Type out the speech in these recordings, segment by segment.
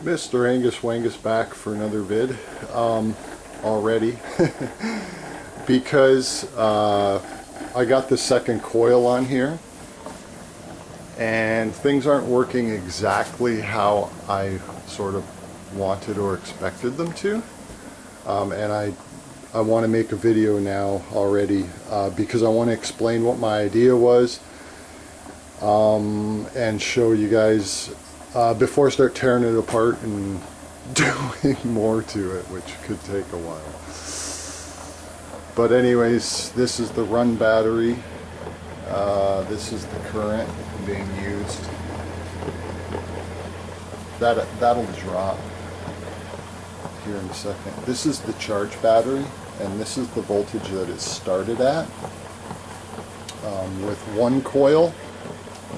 MrAnguswangus back for another vid already because I got the second coil on here and things aren't working exactly how I sort of wanted or expected them to, and I want to make a video now already because I want to explain what my idea was and show you guys before I start tearing it apart and doing more to it, which could take a while. But anyways, this is the run battery. This is the current being used. That'll drop here in a second. This is the charge battery, and this is the voltage that it started at. With one coil,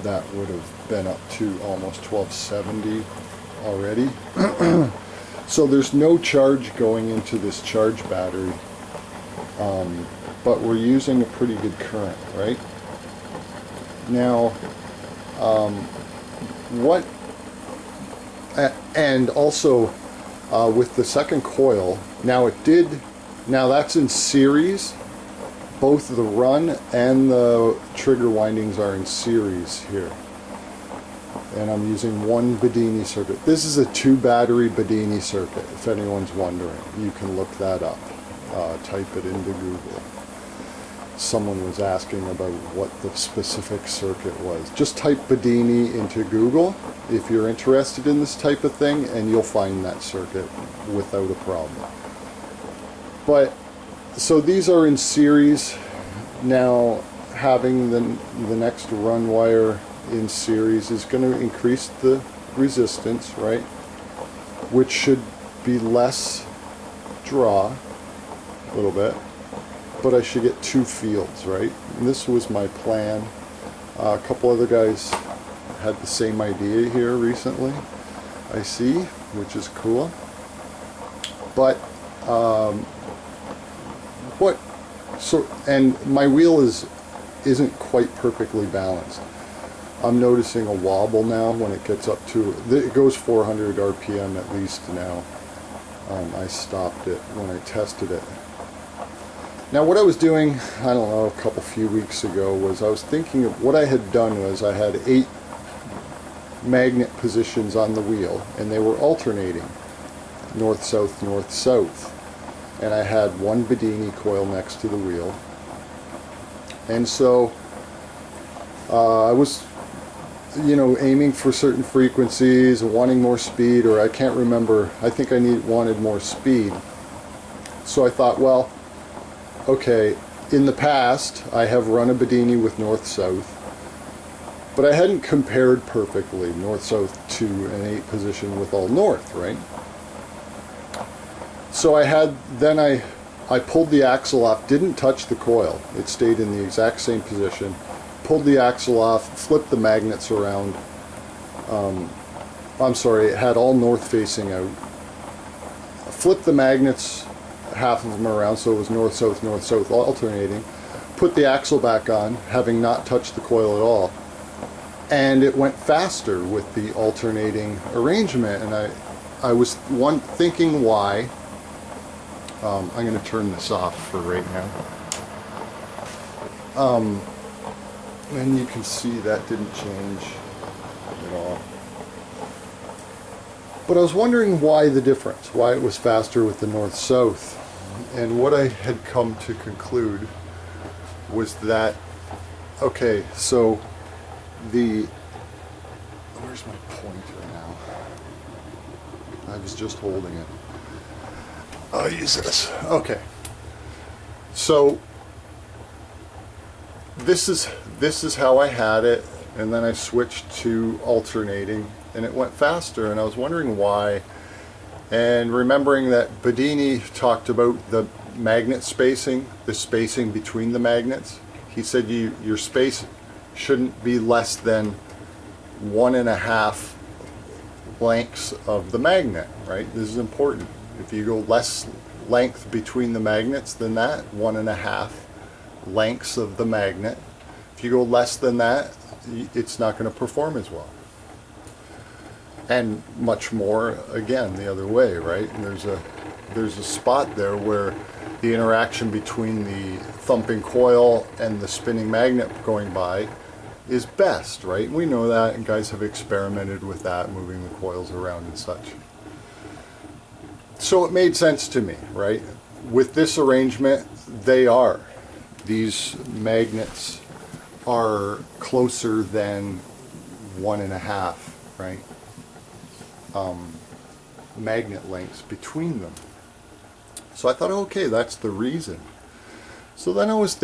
that would have been up to almost 1270 already. So there's no charge going into this charge battery, but we're using a pretty good current, right? Now, and also with the second coil, now that's in series. Both the run and the trigger windings are in series here. And I'm using one Bedini circuit. This is a 2-battery Bedini circuit, if anyone's wondering. You can look that up. Type it into Google. Someone was asking about what the specific circuit was. Just type Bedini into Google if you're interested in this type of thing, and you'll find that circuit without a problem. But so these are in series. Now having the next run wire in series is going to increase the resistance, right? Which should be less draw a little bit, but I should get 2 fields, right? And this was my plan. A couple other guys had the same idea here recently, I see, which is cool. But and my wheel isn't quite perfectly balanced. I'm noticing a wobble now when it gets up to, it goes 400 RPM at least now. I stopped it when I tested it. Now what I was doing, I don't know, a few weeks ago, was I was thinking of what I had done was I had 8 magnet positions on the wheel, and they were alternating north, south, north, south. And I had one Bedini coil next to the wheel. And so I was, aiming for certain frequencies and wanting more speed, or I can't remember. I think I wanted more speed. So I thought, well, okay, in the past I have run a Bedini with north-south, but I hadn't compared perfectly north-south to an 8 position with all north, right? So I pulled the axle off, didn't touch the coil, it stayed in the exact same position, pulled the axle off, flipped the magnets around, I'm sorry, it had all north facing out, flipped the magnets, half of them around, so it was north, south alternating, put the axle back on, having not touched the coil at all, and it went faster with the alternating arrangement. And I was thinking why. I'm going to turn this off for right now. And you can see that didn't change at all. But I was wondering why the difference, why it was faster with the north-south. And what I had come to conclude was that, okay, so where's my pointer now? I was just holding it. I'll use this. Okay. So this is how I had it, and then I switched to alternating, and it went faster, and I was wondering why. And remembering that Bedini talked about the magnet spacing, the spacing between the magnets. He said your space shouldn't be less than 1.5 lengths of the magnet, right? This is important. If you go less length between the magnets than that, 1.5 lengths of the magnet. If you go less than that, it's not going to perform as well. and much more again the other way, right? And there's a spot there where the interaction between the thumping coil and the spinning magnet going by is best, right? We know that, and guys have experimented with that, moving the coils around and such. So it made sense to me, right? With this arrangement, these magnets are closer than 1.5, right? Magnet lengths between them. So I thought, okay, that's the reason. So then I was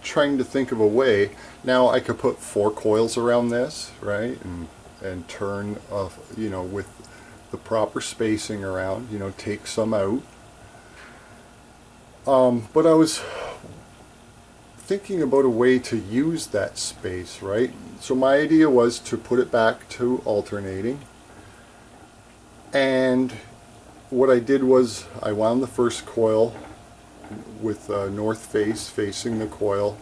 trying to think of a way. Now I could put 4 coils around this, right? And turn, with the proper spacing around, take some out. But I was thinking about a way to use that space, right? So my idea was to put it back to alternating. And what I did was I wound the first coil with north face facing the coil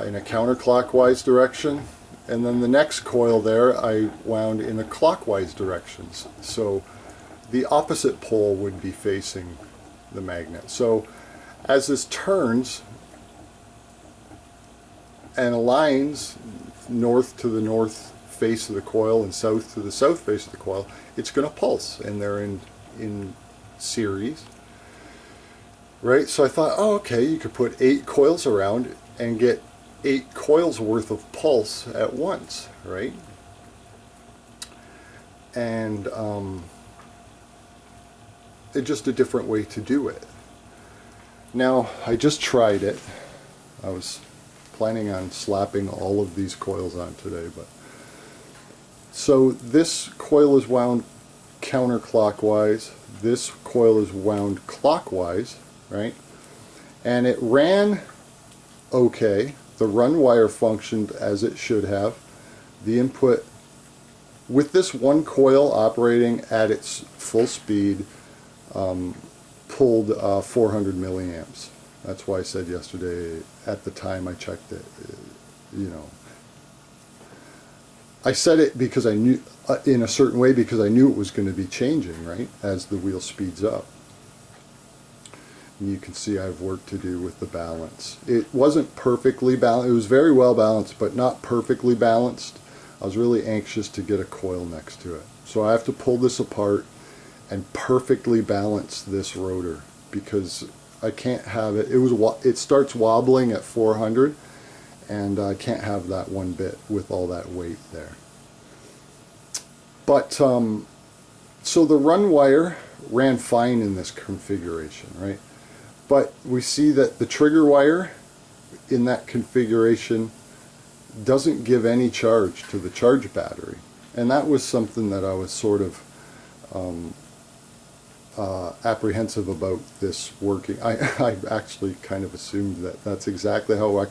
in a counterclockwise direction, and then the next coil there I wound in a clockwise directions, so the opposite pole would be facing the magnet. So as this turns and aligns north to the north face of the coil and south to the south face of the coil, it's going to pulse, and they're in series, right? So I thought, oh, okay, you could put 8 coils around and get 8 coils worth of pulse at once, right? And it's just a different way to do it. Now, I just tried it. I was planning on slapping all of these coils on today, but so this coil is wound counterclockwise, this coil is wound clockwise, right? And it ran okay. The run wire functioned as it should have. The input, with this one coil operating at its full speed, pulled 400 milliamps. That's why I said yesterday, at the time I checked it, I said it because I knew, in a certain way, because I knew it was going to be changing, right, as the wheel speeds up. And you can see I have work to do with the balance. It wasn't perfectly balanced. It was very well balanced, but not perfectly balanced. I was really anxious to get a coil next to it. So I have to pull this apart and perfectly balance this rotor, because I can't have it. It starts wobbling at 400, and I can't have that one bit with all that weight there. But so the run wire ran fine in this configuration, right? But we see that the trigger wire in that configuration doesn't give any charge to the charge battery. And that was something that I was sort of apprehensive about this working. I actually kind of assumed that that's exactly how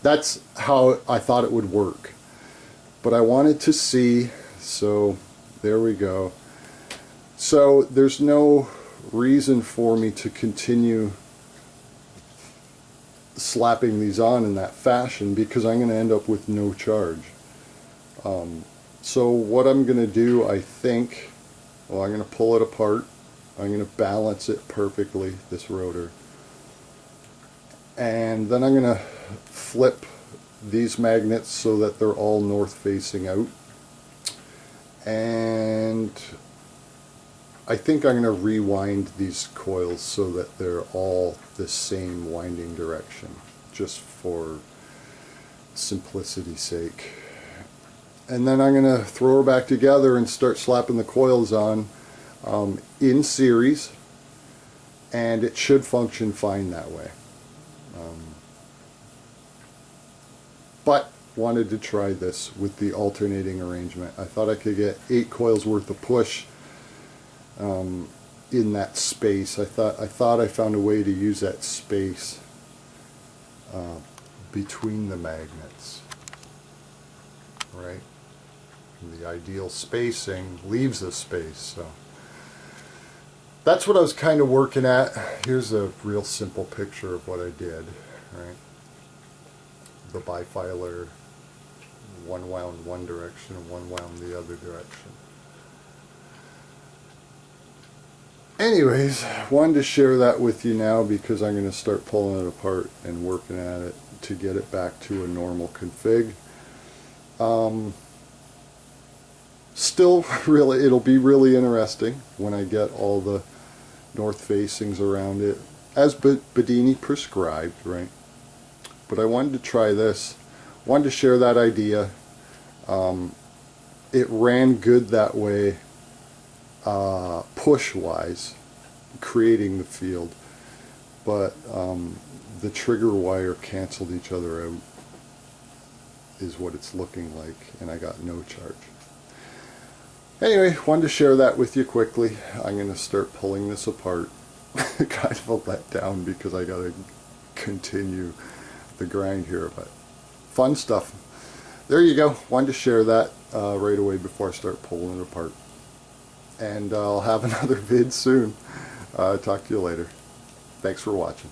that's how I thought it would work. But I wanted to see, so there we go. So there's no reason for me to continue slapping these on in that fashion, because I'm going to end up with no charge. So what I'm going to do, I think, I'm going to pull it apart. I'm going to balance it perfectly, this rotor. And then I'm going to flip these magnets so that they're all north facing out. And I think I'm going to rewind these coils so that they're all the same winding direction, just for simplicity's sake. And then I'm going to throw her back together and start slapping the coils on in series, and it should function fine that way. But wanted to try this with the alternating arrangement. I thought I could get 8 coils worth of push in that space. I thought I found a way to use that space between the magnets, right? And the ideal spacing leaves a space. So that's what I was kind of working at. Here's a real simple picture of what I did, right? The bifilar, one wound one direction and one wound the other direction. Anyways, wanted to share that with you now because I'm going to start pulling it apart and working at it to get it back to a normal config. Still, really, it'll be really interesting when I get all the north facings around it, as Bedini prescribed, right? But I wanted to try this. Wanted to share that idea. It ran good that way, push-wise, creating the field. But the trigger wire canceled each other out, is what it's looking like, and I got no charge. Anyway, wanted to share that with you quickly. I'm going to start pulling this apart. Kind of a letdown because I got to continue the grind here, but fun stuff. There you go. Wanted to share that right away before I start pulling it apart. And I'll have another vid soon. Talk to you later. Thanks for watching.